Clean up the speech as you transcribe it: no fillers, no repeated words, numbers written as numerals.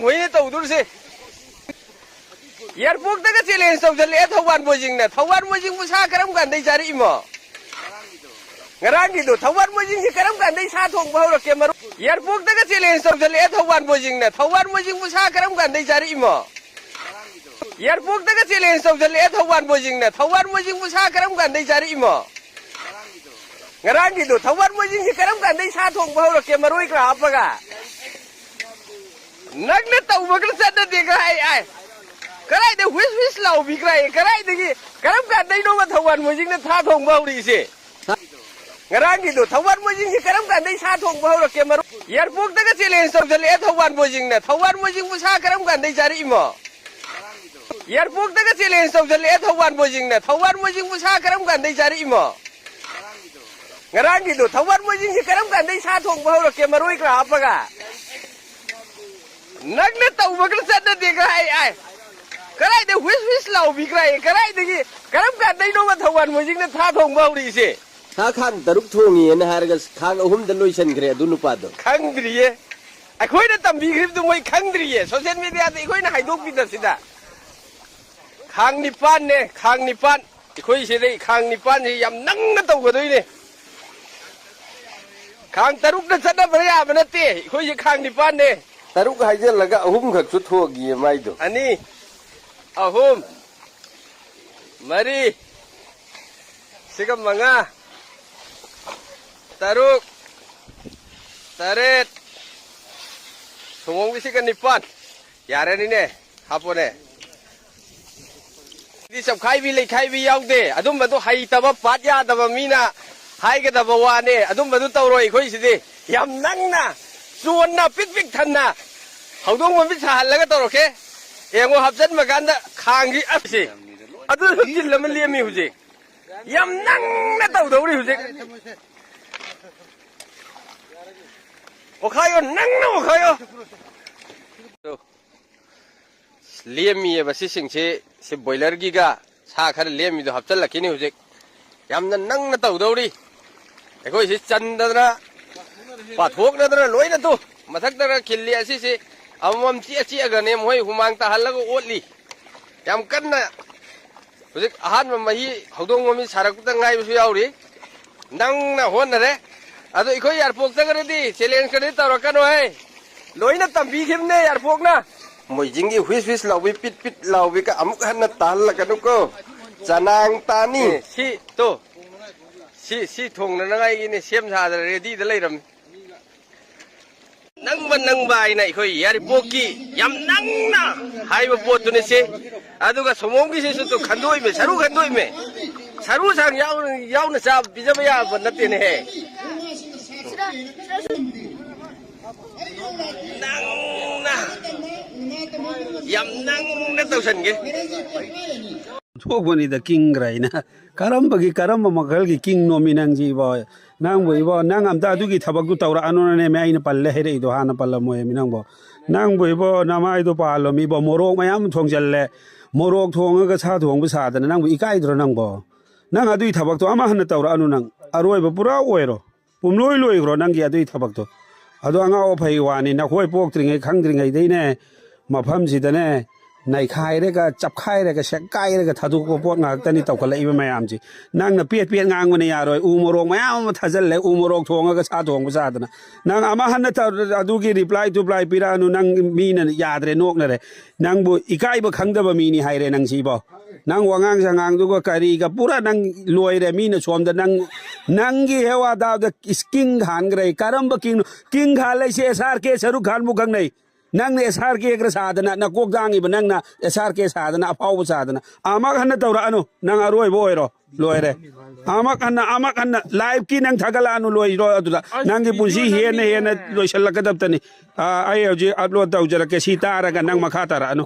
होइने तौदुरसे airport तक challenge तौजले थौवान मोजिंगना थौवान मोजिंग मुसा करम गांदै जारी इमो ngaragido thawar mojing si karam gandai sa thong bahura ke maru airport daga challenge tawjale thawar mojing na thawar mojing musa karam gandai jari imo airport daga challenge tawjale thawar mojing na thawar mojing musa karam gandai jari imo ngaragido thawar mojing si karam gandai sa thong bahura ke maru ikra apaga nagne tawbagal sadda dega ai karai de whis lau bikrai karai de karam gandai no ma thawar mojing na tha thong bahuri se ngaragido thawar mojing si karam gandai sa thong bahura ke maru airport daga challenge tawjale thawar mojing na thawar mojing musa karam gandai jari imo airport daga challenge tawjale thawar mojing na thawar mojing musa karam gandai jari imo ngaragido thawar mojing si karam gandai sa thong bahura ke maru ikra apaga nagne tawbagal sadda dega ai karai de whis lau bikrai karai de karam gandai no ma thawar mojing na tha thong bahuri se Khan तरुक थोंगी है ना हारगा खान अहुम दलोई शन करे दुनु पादो खंगद्रिये अखोई ना तंबी grip तो मोई खंगद्रिये social media ते अखोई ना हाइदोक भी दसिदा खांग निपान ने अखोई से दे खांग निपान से यम नंग न तो गदोई ने खांग तरुक न सदा भरिया बनते अखोई से खांग निपान ने तरुक हाइजे लगा अहुम खक सु थोगी है माइदो अनि अहुम मरी सिगम मंगा Taruk, taret, sungong bisi kan nipan, yare ni ne, hapo ne. Di sab khai bi yau de, adum batu hai taba pat ya taba mina, hai ke taba wa ne, adum batu tau roi koi si de, yam nang na, suon na pik than na, hau dong man bisa hal laga tau roke, yang wo hapsan makan da khangi ap si, adu jil laman liya mi huje, yam nang na tau ri huje. ओखायो नंगना ओखायो लेमी है बस सिंचे से boiler की का साखर लेमी तो हफ्ता लकी नहीं हुजे यामना नंगना तो उधौरी देखो इसे चंदना पाथोक नदना लोई न तो मथक दरा खिल्ली ऐसी से अमम ची अगने मोई हुमांग ताहल लगो ओटली याम कन्ना हुजे आहान में मही हौदोंग ममी सारक तंगाई बिसु याउरी नंगना होन रे अदो इको एयरपोर्ट तक रेडी चैलेंज करे तौरकनो है लोइना तंबी खिमने एयरपोर्ट ना मोइजिंगी whis लाउबी पिट लाउबी का अमुक हन ताल लगनु को चनांग तानी सी तो सी थोंग नंगाई ने सेम सा रेडी द लेरम नंग बाई ना इको एयरपोर्ट की यम नंगना हाइबो पोट तुने से अदुगा सोमोंगी से तो खंदोई में सरू सांग याउ न सा बिजब या बनते ने है nangna yam nangna tausan ge thokbani da king graina karambagi karamba magal gi king nominang ji bo nang boi bo nang am da du gi thabak du tawra anona ne me aina palle here do hana palla moy minang bo nang boi bo namai do palo mi bo morok mayam thongjalle morok thonga ga sa thong bu sa da nang bu ikai dro nang bo nang adu thabak to ama hana tawra anu nang aroi bo pura oiro pumloi gro nang gi adu thabak to ado anga o phai wani na khoi pok tringai khang tringai dei ne mafam si da ne nai khai re ga chap khai re ga sek kai re ga thadu ko pot ngak tani taw khala iba mayam ji nang na piet ngang ne ya roi u morok mayam thajal le u morok thonga ga sa thong ba sa da nang ama han na adu gi reply to reply pira nu nang mi na yadre nok na re nang bu ikai ba khang da ba mi ni hai re nang si bo nang wangang sangang du ko kari ga pura nang loi re mi na som da nang gi hewa da da king khan grai karam ba king khale se sar ke saru khan bu khang nei nang ne sar ke gra sadana na kok dangi ba nang na sar ke sadana apau bu sadana amak han na tawra anu nang aroi bo ero loi re amak han live ki nang thagala anu loi ro adu nang gi punsi he ne loi shalak kadap tani ai ji upload taw jara ke sitara ga nang makha tara anu